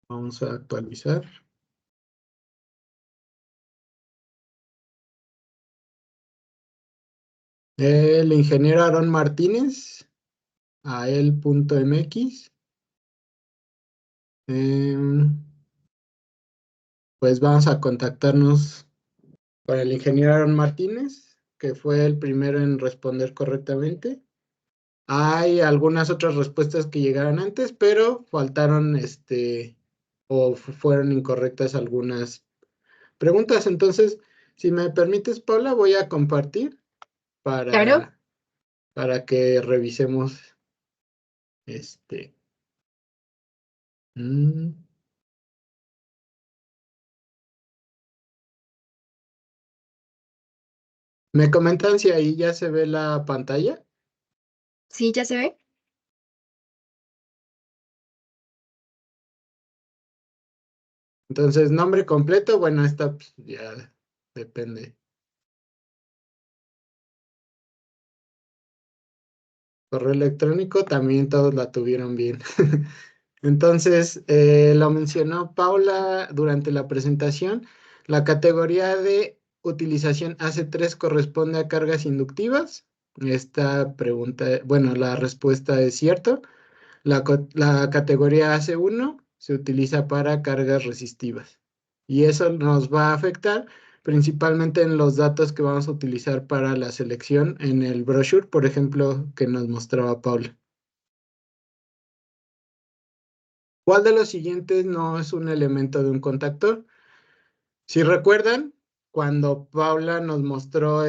Speaker 1: vamos a actualizar. El ingeniero Aarón Martínez, a él.mx. Pues vamos a contactarnos con el ingeniero Aarón Martínez, que fue el primero en responder correctamente. Hay algunas otras respuestas que llegaron antes, pero faltaron o fueron incorrectas algunas preguntas. Entonces, si me permites, Paula, voy a compartir
Speaker 3: Claro,
Speaker 1: para que revisemos este. mm. Me comentan si ahí ya se ve la pantalla.
Speaker 3: sí, ya se ve.
Speaker 1: Entonces, nombre completo, bueno, esta pues, ya depende. Correo electrónico, también todos la tuvieron bien. Entonces, lo mencionó Paula durante la presentación. La categoría de utilización AC3 corresponde a cargas inductivas. Esta pregunta, bueno, la respuesta es cierto. La categoría AC1 se utiliza para cargas resistivas. Y eso nos va a afectar principalmente en los datos que vamos a utilizar para la selección en el brochure, por ejemplo, que nos mostraba Paula. ¿Cuál de los siguientes no es un elemento de un contactor? Si recuerdan, cuando Paula nos mostró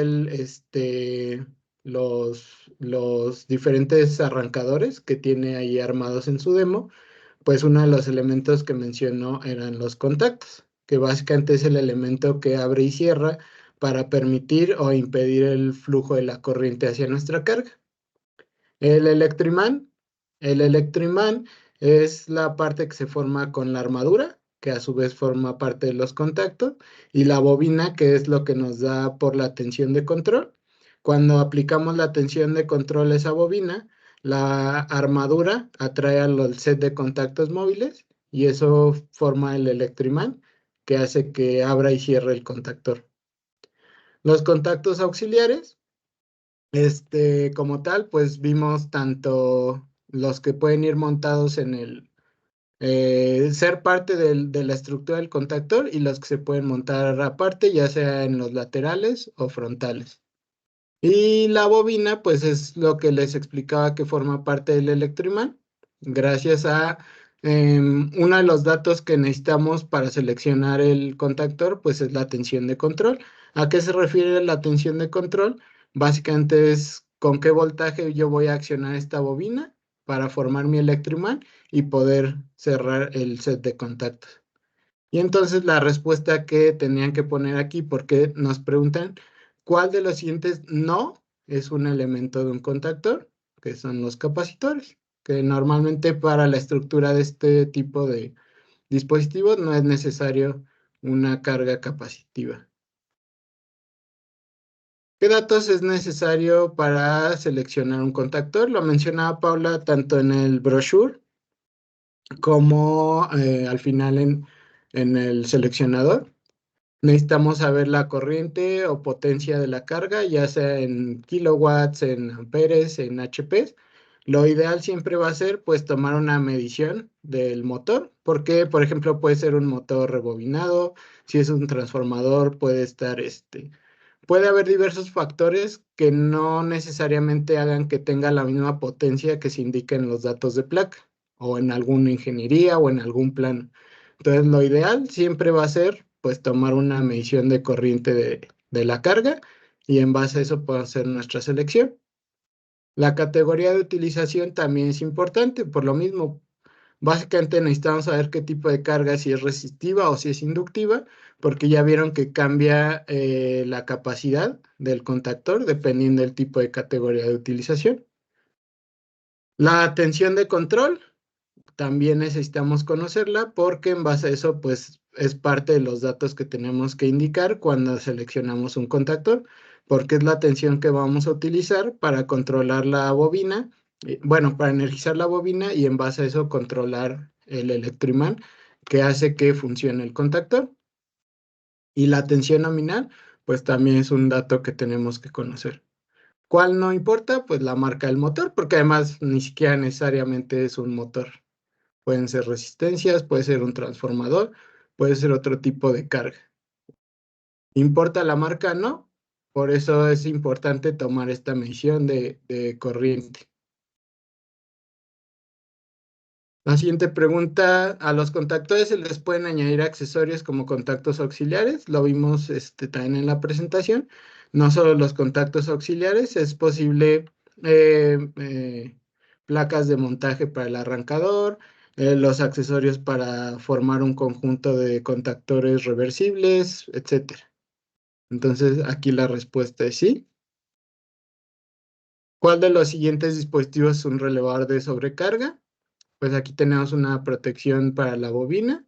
Speaker 1: los diferentes arrancadores que tiene ahí armados en su demo, pues uno de los elementos que mencionó eran los contactos, que básicamente es el elemento que abre y cierra para permitir o impedir el flujo de la corriente hacia nuestra carga. El electroimán. El electroimán es la parte que se forma con la armadura, que a su vez forma parte de los contactos, y la bobina, que es lo que nos da por la tensión de control. Cuando aplicamos la tensión de control a esa bobina, la armadura atrae al set de contactos móviles y eso forma el electroimán, que hace que abra y cierre el contactor. Los contactos auxiliares. Como tal, pues vimos tanto los que pueden ir montados en ser parte de la estructura del contactor y los que se pueden montar aparte, ya sea en los laterales o frontales. Y la bobina, pues es lo que les explicaba que forma parte del electroimán, gracias a uno de los datos que necesitamos para seleccionar el contactor, pues es la tensión de control. ¿A qué se refiere la tensión de control? Básicamente es con qué voltaje yo voy a accionar esta bobina para formar mi electroimán y poder cerrar el set de contactos. Y entonces la respuesta que tenían que poner aquí, porque nos preguntan cuál de los siguientes no es un elemento de un contactor, que son los capacitores, que normalmente para la estructura de este tipo de dispositivos no es necesario una carga capacitiva. ¿Qué datos es necesario para seleccionar un contactor? Lo mencionaba Paula tanto en el brochure como al final en el seleccionador. Necesitamos saber la corriente o potencia de la carga, ya sea en kilowatts, en amperes, en HP. Lo ideal siempre va a ser pues tomar una medición del motor, porque por ejemplo puede ser un motor rebobinado, si es un transformador puede estar puede haber diversos factores que no necesariamente hagan que tenga la misma potencia que se indica en los datos de placa o en alguna ingeniería o en algún plano. Entonces, lo ideal siempre va a ser, pues, tomar una medición de corriente de la carga y en base a eso podemos hacer nuestra selección. La categoría de utilización también es importante, por lo mismo, básicamente necesitamos saber qué tipo de carga, si es resistiva o si es inductiva, porque ya vieron que cambia la capacidad del contactor dependiendo del tipo de categoría de utilización. La tensión de control. También necesitamos conocerla porque en base a eso, pues es parte de los datos que tenemos que indicar cuando seleccionamos un contactor, porque es la tensión que vamos a utilizar para controlar la bobina, bueno, para energizar la bobina y en base a eso controlar el electroimán que hace que funcione el contactor. Y la tensión nominal, pues también es un dato que tenemos que conocer. ¿Cuál no importa? Pues la marca del motor, porque además ni siquiera necesariamente es un motor. Pueden ser resistencias, puede ser un transformador, puede ser otro tipo de carga. ¿Importa la marca? No. Por eso es importante tomar esta medición de corriente. La siguiente pregunta, ¿a los contactores se les pueden añadir accesorios como contactos auxiliares? Lo vimos también en la presentación. No solo los contactos auxiliares, es posible placas de montaje para el arrancador, los accesorios para formar un conjunto de contactores reversibles, etc. Entonces, aquí la respuesta es sí. ¿Cuál de los siguientes dispositivos es un relevador de sobrecarga? Pues aquí tenemos una protección para la bobina,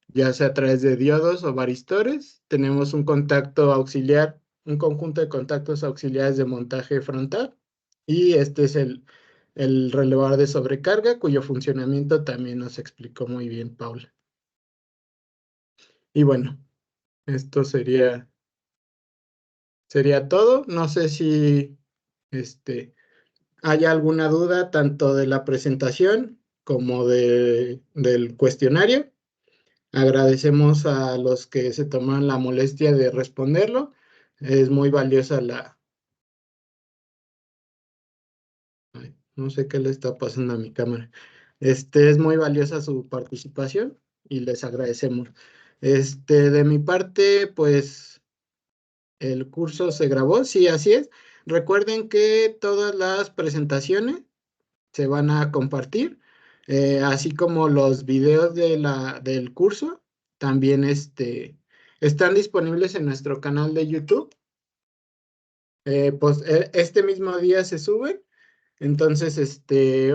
Speaker 1: ya sea a través de diodos o varistores. Tenemos un contacto auxiliar, un conjunto de contactos auxiliares de montaje frontal, Y este es el relevador de sobrecarga, cuyo funcionamiento también nos explicó muy bien Paula. Y bueno, esto sería todo. No sé si hay alguna duda tanto de la presentación como del cuestionario. Agradecemos a los que se tomaron la molestia de responderlo. Es muy valiosa Ay, no sé qué le está pasando a mi cámara. Es muy valiosa su participación y les agradecemos. De mi parte, pues el curso se grabó, sí, así es. Recuerden que todas las presentaciones se van a compartir, así como los videos del curso, también están disponibles en nuestro canal de YouTube. Pues este mismo día se suben, entonces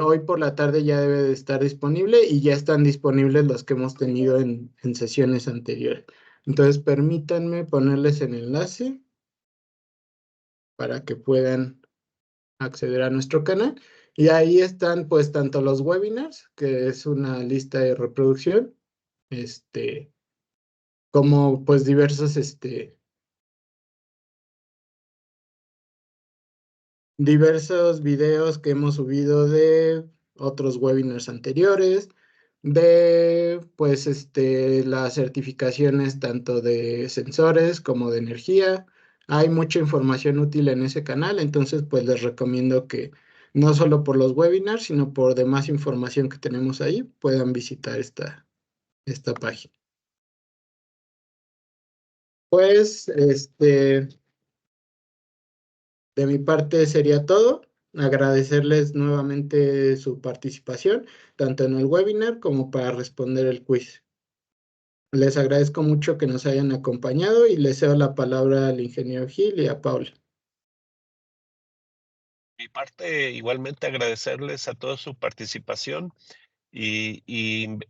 Speaker 1: hoy por la tarde ya debe de estar disponible y ya están disponibles los que hemos tenido en sesiones anteriores. Entonces permítanme ponerles el enlace para que puedan acceder a nuestro canal. Y ahí están pues tanto los webinars, que es una lista de reproducción, como pues diversos videos que hemos subido de otros webinars anteriores, de pues las certificaciones tanto de sensores como de energía. Hay mucha información útil en ese canal, entonces pues les recomiendo que no solo por los webinars, sino por demás información que tenemos ahí, puedan visitar esta página. Pues de mi parte sería todo. Agradecerles nuevamente su participación, tanto en el webinar como para responder el quiz. Les agradezco mucho que nos hayan acompañado y les cedo la palabra al ingeniero Gil y a Paula.
Speaker 2: Mi parte, igualmente agradecerles a toda su participación e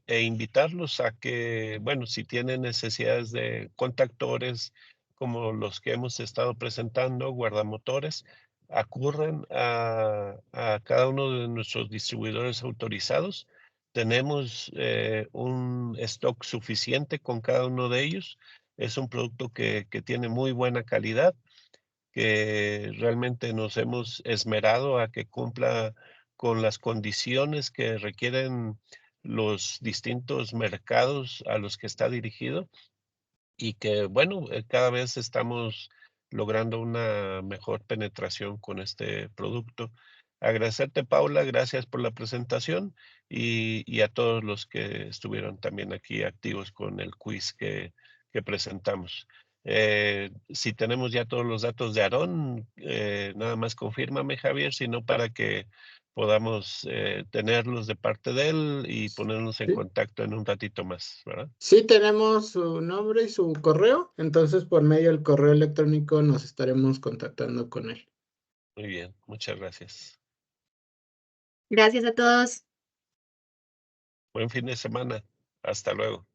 Speaker 2: invitarlos a que, bueno, si tienen necesidades de contactores como los que hemos estado presentando, guardamotores, acurran a cada uno de nuestros distribuidores autorizados. Tenemos un stock suficiente con cada uno de ellos. Es un producto que tiene muy buena calidad, que realmente nos hemos esmerado a que cumpla con las condiciones que requieren los distintos mercados a los que está dirigido y que, bueno, cada vez estamos logrando una mejor penetración con este producto. Agradecerte, Paula, gracias por la presentación y a todos los que estuvieron también aquí activos con el quiz que presentamos. Si tenemos ya todos los datos de Aarón, nada más confírmame, Javier, sino para que podamos tenerlos de parte de él y ponernos en
Speaker 1: Sí,
Speaker 2: contacto en un ratito más, ¿verdad?
Speaker 1: sí tenemos su nombre y su correo, entonces por medio del correo electrónico nos estaremos contactando con él.
Speaker 2: Muy bien, muchas gracias.
Speaker 3: Gracias a todos.
Speaker 2: Buen fin de semana. Hasta luego.